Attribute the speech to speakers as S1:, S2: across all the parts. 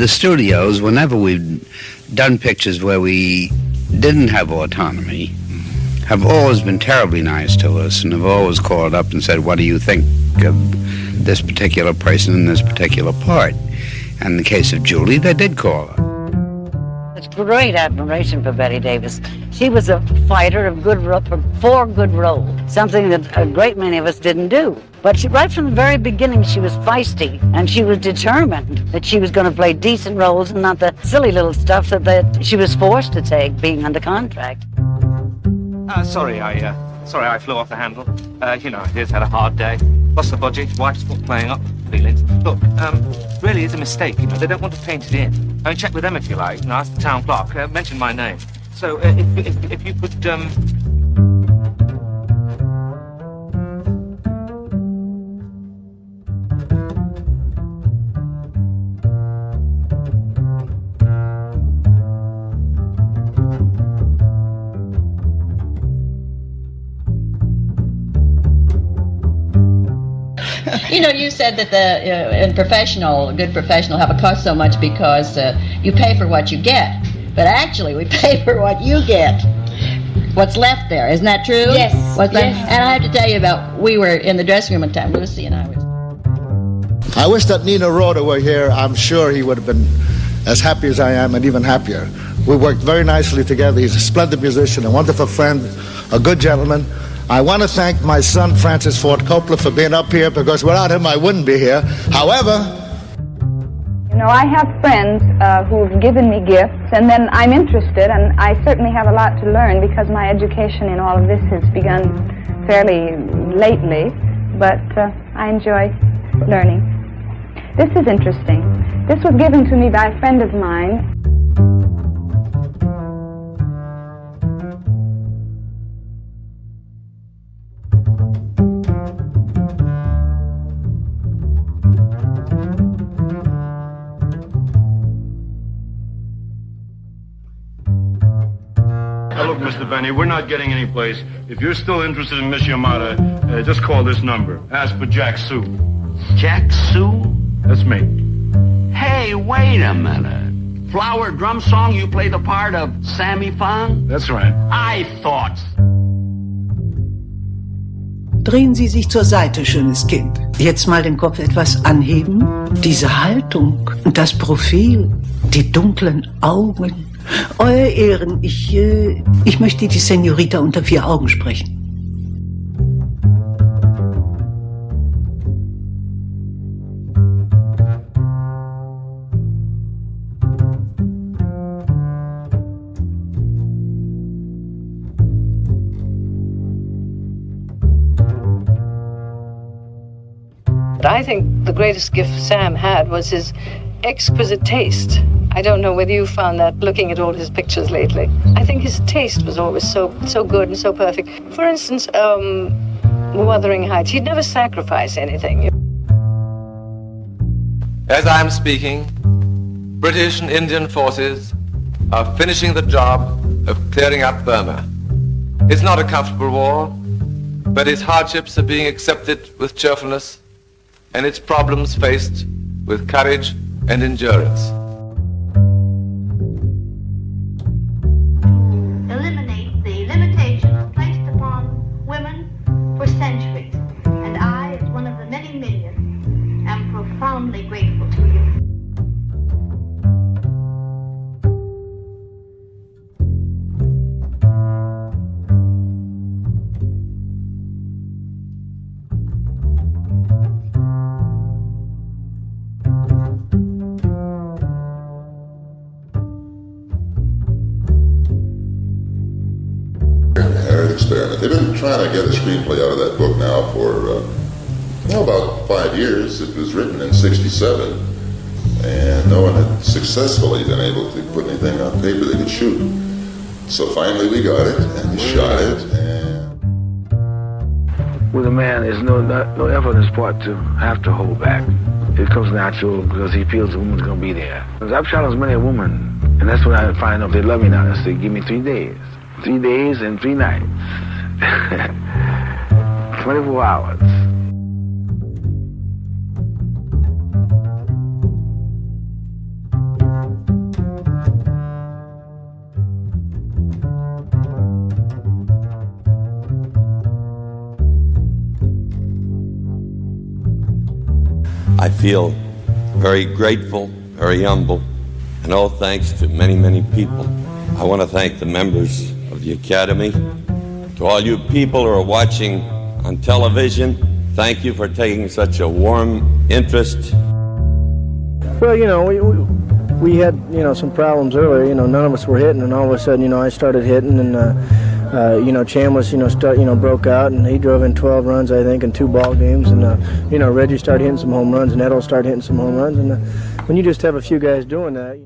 S1: the studios, whenever we've done pictures where we didn't have autonomy, have always been terribly nice to us and have always called up and said, what do you think of this particular person in this particular part? And in the case of Julie, they did call her.
S2: It's great admiration for Bette Davis. She was a fighter of for good roles, something that a great many of us didn't do. But right from the very beginning, she was feisty, and she was determined that she was going to play decent roles and not the silly little stuff that she was forced to take, being under contract.
S3: Sorry, I flew off the handle. He's had a hard day. Lost the budget, wife's foot playing up, feelings. Look, really is a mistake, they don't want to paint it in. Check with them if you like, ask the town clerk, mention my name. So, if you could,
S4: You said that a good professional have a cost so much because you pay for what you get. But actually, we pay for what you get. What's left there, isn't that true?
S2: Yes.
S4: And I have to tell you we were in the dressing room one time, Lucy and I was.
S5: I wish that Nino Rota were here. I'm sure he would have been as happy as I am and even happier. We worked very nicely together. He's a splendid musician, a wonderful friend, a good gentleman. I want to thank my son, Francis Ford Coppola, for being up here, because without him, I wouldn't be here. However,
S6: I have friends who've given me gifts, and then I'm interested, and I certainly have a lot to learn because my education in all of this has begun fairly lately, but I enjoy learning. This is interesting. This was given to me by a friend of mine.
S7: Look, Mr. Benny, we're not getting any place. If you're still interested in Miss Yamada, just call this number. Ask for Jack Sue.
S8: Jack Sue?
S7: That's me.
S8: Hey, wait a minute. Flower drum song, you play the part of Sammy Fung?
S7: That's right.
S8: I thought.
S9: Drehen Sie sich zur Seite, schönes Kind. Jetzt mal den Kopf etwas anheben. Diese Haltung und das Profil, die dunklen Augen. Euer Ehren, ich möchte die Senorita unter 4 Augen sprechen.
S10: But I think the greatest gift Sam had was his exquisite taste. I don't know whether you found that looking at all his pictures lately. I think his taste was always so good and so perfect. For instance, Wuthering Heights, he'd never sacrifice anything.
S11: As I'm speaking, British and Indian forces are finishing the job of clearing up Burma. It's not a comfortable war, but its hardships are being accepted with cheerfulness and its problems faced with courage and endurance.
S12: Eliminate the limitations placed upon women for centuries, and I, as one of the many millions, am profoundly grateful to you.
S13: Experiment. They've been trying to get a screenplay out of that book now for about 5 years. It was written in '67, and no one had successfully been able to put anything on paper they could shoot. So finally we got it, and we shot it, and...
S14: With a man, there's no effort on his part to have to hold back. It comes natural because he feels the woman's going to be there. I've shot as many a woman, and that's when I find out they love me now. I say, give me 3 days. 3 days and 3 nights. 24 hours.
S15: I feel very grateful, very humble, and all thanks to many, many people. I want to thank the members of the Academy. To all you people who are watching on television, thank you for taking such a warm interest.
S16: Well, you know, we had, you know, some problems earlier. You know, none of us were hitting, and all of a sudden, you know, I started hitting, and you know, Chambliss, broke out, and he drove in 12 runs, I think, in 2 ball games, and you know, Reggie started hitting some home runs, and Edo started hitting some home runs, and when you just have a few guys doing that.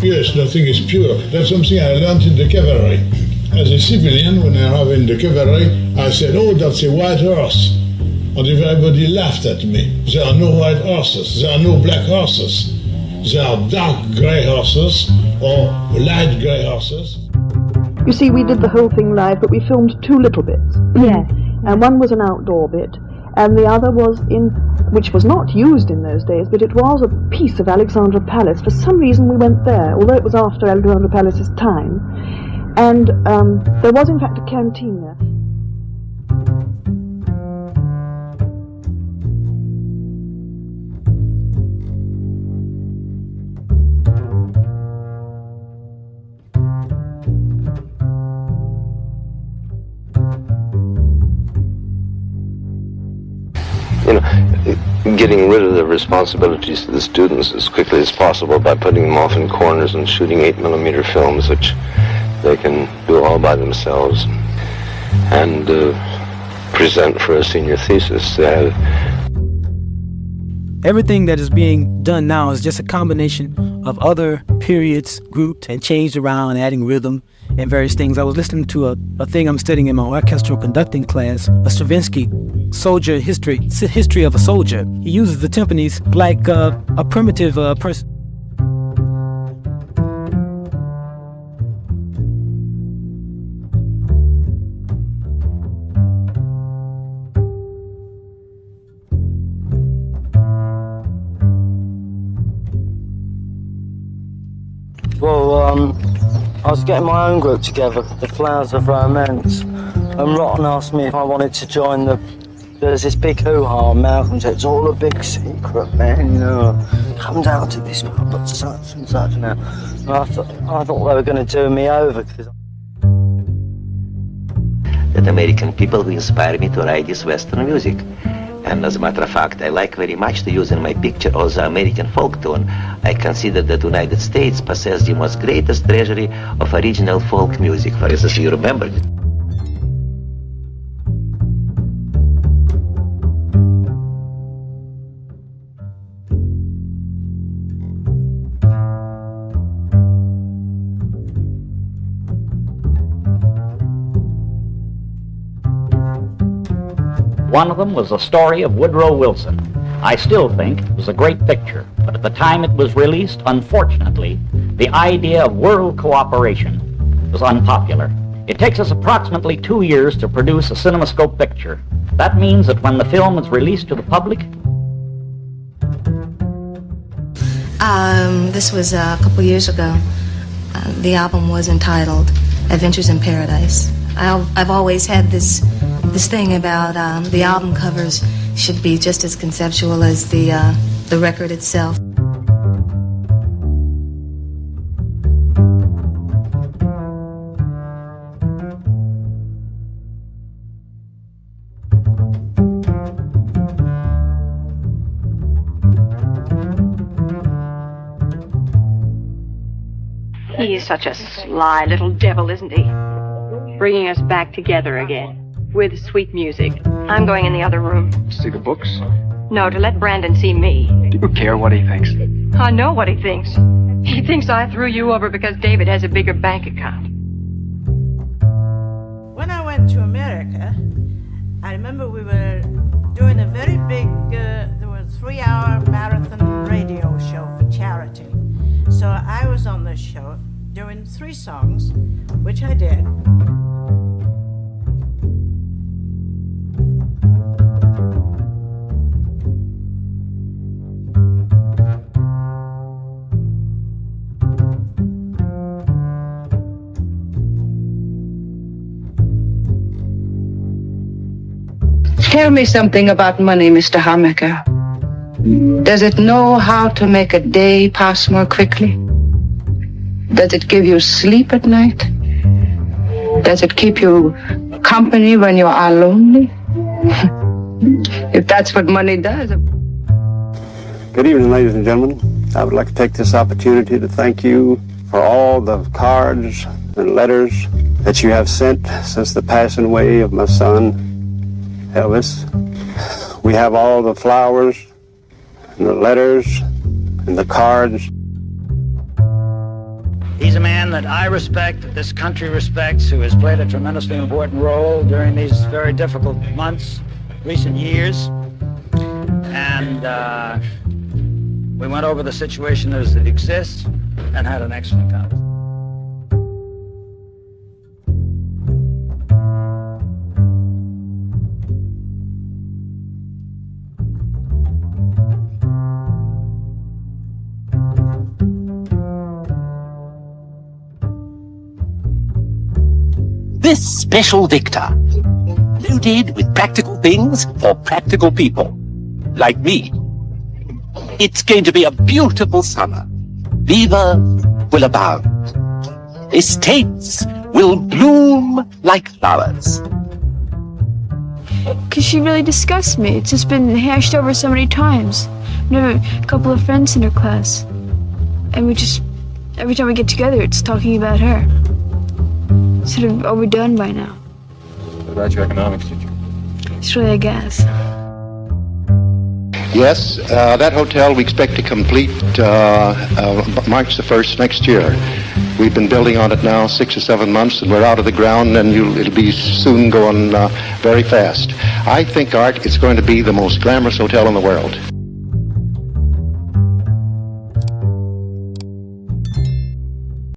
S17: Yes, nothing is pure. That's something I learned in the cavalry. As a civilian, when I was in the cavalry, I said, "Oh, that's a white horse." And everybody laughed at me. There are no white horses. There are no black horses. There are dark grey horses or light grey horses.
S18: You see, we did the whole thing live, but we filmed 2 little bits.
S6: Yes.
S18: And one was an outdoor bit, and the other was which was not used in those days, but it was a piece of Alexandra Palace. For some reason we went there, although it was after Alexandra Palace's time. And there was in fact a canteen there.
S19: You know, getting rid of the responsibilities to the students as quickly as possible by putting them off in corners and shooting 8mm films, which they can do all by themselves, and present for a senior thesis.
S20: Everything that is being done now is just a combination of other periods grouped and changed around, adding rhythm and various things. I was listening to a thing I'm studying in my orchestral conducting class, a Stravinsky soldier history of a soldier. He uses the timpanis like a primitive person.
S21: Well, I was getting my own group together, the Flowers of Romance, and Rotten asked me if I wanted to join there's this big hoo-ha on Malcolm said, "It's all a big secret, man, you know, come down to this public such and such now." And I thought they were going to do me over, because
S22: that American people who inspire me to write this Western music. And as a matter of fact, I like very much to use in my picture also American folk tune. I consider that the United States possesses the most greatest treasury of original folk music. For instance, you remember it.
S23: One of them was the story of Woodrow Wilson. I still think it was a great picture, but at the time it was released, unfortunately, the idea of world cooperation was unpopular. It takes us approximately 2 years to produce a CinemaScope picture. That means that when the film is released to the public...
S24: This was a couple years ago. The album was entitled Adventures in Paradise. I've always had this thing about the album covers should be just as conceptual as the record itself.
S25: He's such a sly little devil, isn't he? Bringing us back together again. With sweet music. I'm going in the other room.
S26: See the books?
S25: No, to let Brandon see me.
S26: Do you care what he thinks?
S25: I know what he thinks. He thinks I threw you over because David has a bigger bank account.
S27: When I went to America, I remember we were doing a very big, there was a 3-hour marathon radio show for charity. So I was on this show doing 3 songs, which I did.
S1: Tell me something about money, Mr. Hammaker. Does it know how to make a day pass more quickly? Does it give you sleep at night? Does it keep you company when you are lonely? If that's what money does.
S2: Good evening, ladies and gentlemen. I would like to take this opportunity to thank you for all the cards and letters that you have sent since the passing away of my son, Elvis. We have all the flowers and the letters and the cards.
S3: He's a man that I respect, that this country respects, who has played a tremendously important role during these very difficult months, recent years. And we went over the situation as it exists and had an excellent conversation.
S4: This special Victor, loaded with practical things for practical people, like me. It's going to be a beautiful summer. Beaver will abound. Estates will bloom like flowers.
S5: Because she really disgusts me. It's just been hashed over so many times. I have a couple of friends in her class. And we just, every time we get together, it's talking about her. Sort of overdone by now.
S4: What about your economics teacher?
S5: It's really a gas.
S4: Yes, that hotel we expect to complete March the 1st next year. We've been building on it now 6 or 7 months, and we're out of the ground, and it'll be soon going very fast. I think, Art, it's going to be the most glamorous hotel in the world.